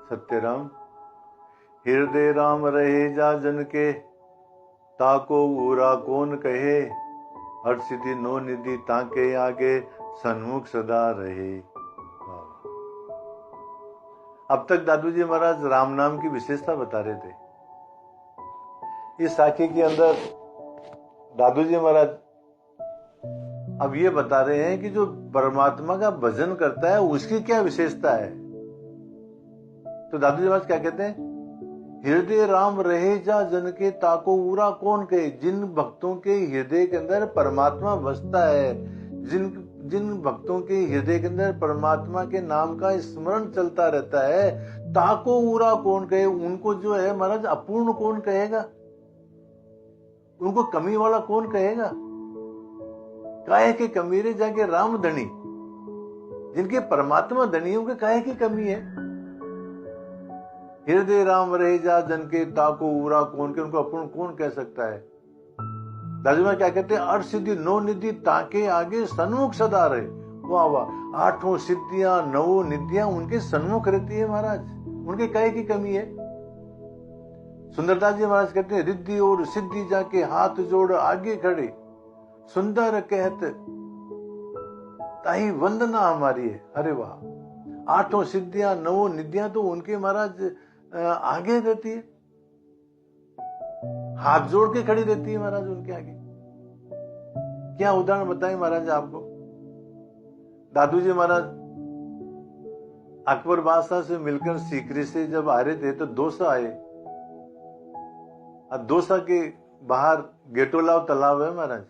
सत्यराम। हृदय राम रहे जा जन के, ताको उरा कौन कहे, हर सिद्धि नो निधि ताके आगे, सन्मुख सदा रहे। अब तक दादू जी महाराज राम नाम की विशेषता बता रहे थे। इस साखी के अंदर दादू जी महाराज अब ये बता रहे हैं कि जो परमात्मा का भजन करता है उसकी क्या विशेषता है। तो दादू जी महाराज क्या कहते हैं, हृदय राम रहे जा जन के, ताको उरा कौन कहे। जिन भक्तों के हृदय के अंदर परमात्मा बसता है, जिन भक्तों के हृदय के अंदर परमात्मा के नाम का स्मरण चलता रहता है, ताको उरा कौन कहे, उनको जो है महाराज अपूर्ण कौन कहेगा, उनको कमी वाला कौन कहेगा। काहे के कमीरे जाके राम धनी, जिनके परमात्मा धनी उनके काहे की कमी है। हृदय राम रहे जा जन के, ताको उरा कौन के, उनको अपूर्ण कौन कह सकता है। दादू में क्या कहते हैं, अठ सिद्धि नौ निधि ताके आगे, सन्मुख सदा रहे। वाह वाह, आठों सिद्धियां नवो निधियां उनके सन्मुख रहती है महाराज, उनके काहे की कमी है। सुंदरदास जी महाराज कहते हैं, रिद्धि और सिद्धि जाके हाथ जोड़ आगे खड़े, सुंदर कहत ताही वंदना हमारी है। अरे वाह, आठों सिद्धियां नवो निधियां तो उनके महाराज आगे रहती है, हाथ जोड़ के खड़ी रहती है महाराज उनके आगे। क्या उदाहरण बताएं महाराज आपको। दादू जी महाराज अकबर बादशाह से मिलकर सीकरी से जब आ रहे थे तो दोसा आए। अब दोसा के बाहर गेटोलाव तालाब है महाराज।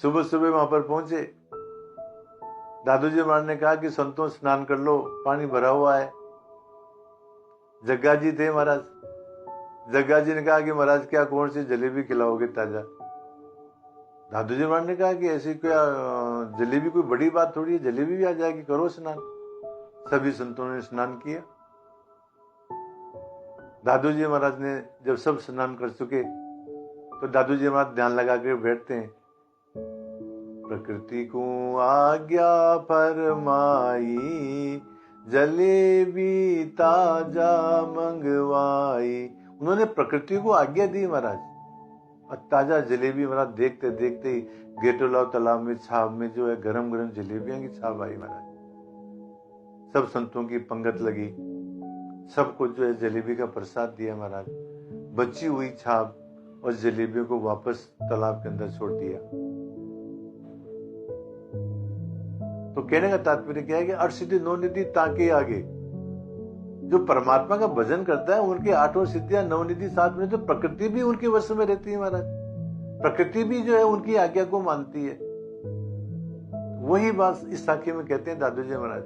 सुबह सुबह वहां पर पहुंचे, दादू जी महाराज ने कहा कि संतों स्नान कर लो, पानी भरा हुआ है। जग्गा जी थे महाराज, जग्गा जी ने कहा कि महाराज क्या कौन सी जलेबी खिलाओगे ताजा। दादू जी महाराज ने कहा कि ऐसी क्या जलेबी कोई बड़ी बात थोड़ी है, जलेबी भी आ जाएगी, करो स्नान। सभी संतों ने स्नान किया। दादू जी महाराज ने जब सब स्नान कर चुके तो दादू जी महाराज ध्यान लगा कर बैठते हैं। प्रकृति को आज्ञा फरमाई, जलेबी ताजा मंगवाई। उन्होंने प्रकृति को आज्ञा दी महाराज, और ताजा जलेबी महाराज देखते देखते ही गेटोलाव तालाब में छाप में जो है गरम गरम जलेबियां की छाप आई महाराज। सब संतों की पंगत लगी, सबको जो है जलेबी का प्रसाद दिया महाराज। बची हुई छाप और जलेबियों को वापस तालाब के अंदर छोड़ दिया। तो कहने का तात्पर्य क्या है कि अठ सिद्धि नौ निधि ताके आगे, जो परमात्मा का भजन करता है उनके आठों सिद्धियां नौ निधि साथ में, तो प्रकृति भी उनके वश में रहती है महाराज। प्रकृति भी जो है उनकी आज्ञा को मानती है। वही बात इस साखी में कहते हैं दादू जी महाराज,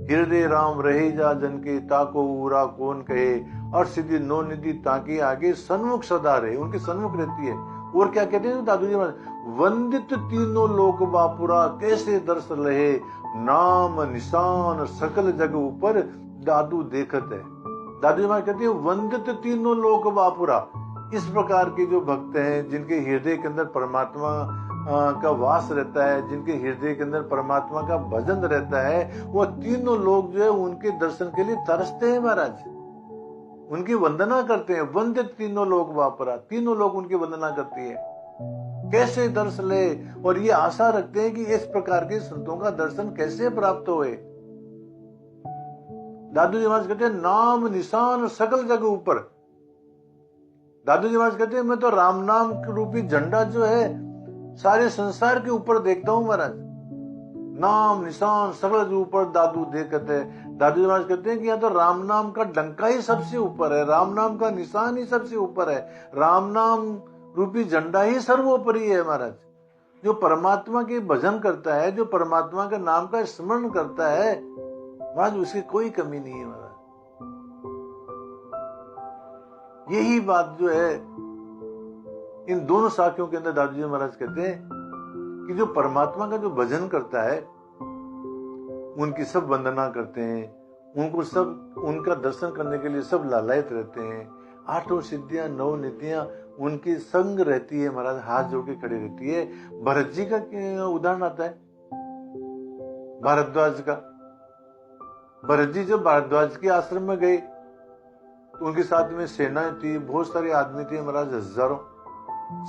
हृदय राम रहे जा जन के, ताको उरा कौन कहे, अठ सिद्धि नौ निधि ताके आगे, सन्मुख सदा रहे, उनके सन्मुख रहती है। और क्या कहते हैं दादू जी महाराज, वंदित तीनों लोक बापुरा, कैसे दर्श रहे, नाम निशान सकल जग ऊपर, दादू देखत है। दादू जी महाराज कहते हैं वंदित तीनों लोक बापुरा। इस प्रकार के जो भक्त हैं जिनके हृदय के अंदर परमात्मा का वास रहता है, जिनके हृदय के अंदर परमात्मा का भजन रहता है, वो तीनों लोग जो है उनके दर्शन के लिए तरसते हैं महाराज, उनकी वंदना करते हैं। वंदित तीनों लोग वापरा, तीनों लोग उनकी वंदना करती है, कैसे दर्श ले, और ये आशा रखते हैं कि इस प्रकार के संतों का दर्शन कैसे प्राप्त होए। दादू जी महाराज कहते हैं नाम निशान सकल जगह ऊपर। दादू जी महाराज कहते हैं मैं तो राम नाम रूपी झंडा जो है सारे संसार के ऊपर देखता हूं महाराज। नाम निशान सकल जगह ऊपर दादू देखते हैं। दादू जी महाराज कहते हैं कि यहाँ तो राम नाम का डंका ही सबसे ऊपर है, राम नाम का निशान ही सबसे ऊपर है, राम नाम रूपी झंडा ही सर्वोपरि है महाराज। जो परमात्मा के भजन करता है, जो परमात्मा के नाम का स्मरण करता है महाराज, उसकी कोई कमी नहीं है महाराज। यही बात जो है इन दोनों साखियों के अंदर दादू जी महाराज कहते हैं कि जो परमात्मा का जो भजन करता है उनकी सब वंदना करते हैं, उनको सब उनका दर्शन करने के लिए सब लालायित रहते हैं। आठों सिद्धियां नौ निधियां उनकी संग रहती है महाराज, हाथ जोड़ के खड़ी रहती है। भरत जी का उदाहरण आता है, भारद्वाज का। भरत जी जब भारद्वाज के आश्रम में गए तो उनके साथ में सेना थी, बहुत सारे आदमी थे महाराज, हजारों।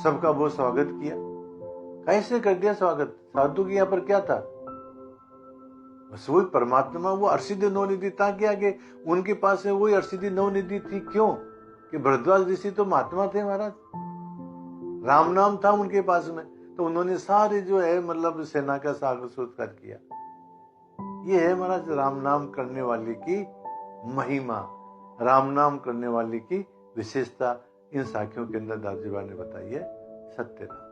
सबका बहुत स्वागत किया। कैसे कर दिया स्वागत? साधु के यहाँ पर क्या था? बस वही परमात्मा, वो अर्सिद्धि नवनिधि था कि आगे उनके पास में वही अर्सिद्धि नवनिधि थी। क्यों? कि भरद्वाज ऋषि तो महात्मा थे महाराज, राम नाम था उनके पास में, तो उन्होंने सारे जो है मतलब सेना का स्वागत सत्कार किया। ये है महाराज राम नाम करने वाले की महिमा, राम नाम करने वाले की विशेषता। इन साखियों के अंदर दादू जी ने बताई है। सत्य राम।